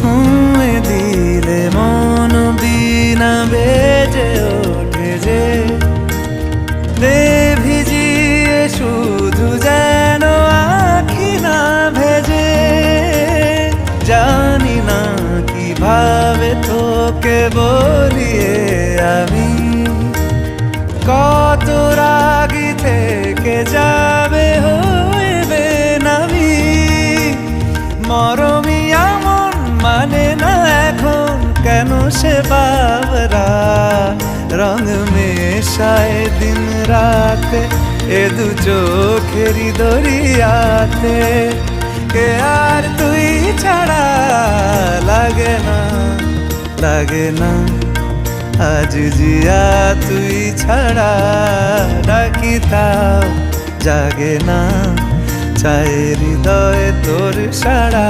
ছুঁয়ে দিলে মন বিনা বেজে ওঠে যে দে ভিজিয়ে শুধু যেন আখি না ভেজে। জানি না কিভাবে তোকে বলিয়ে আমি কত রাগি থেকে যাবে হইবে নামি। মরমি এমন মানে না এখন কেন সে বাবরা রং মেশায় দিন রাতে এ দু চোখেরই দরিয়াতে। কে আর তুই ছাড়া লাগে না লাগে না আজ জিয়া তুই ছাড়া ডাকি তাও জাগে না চায় হৃদয় তোর সাড়া।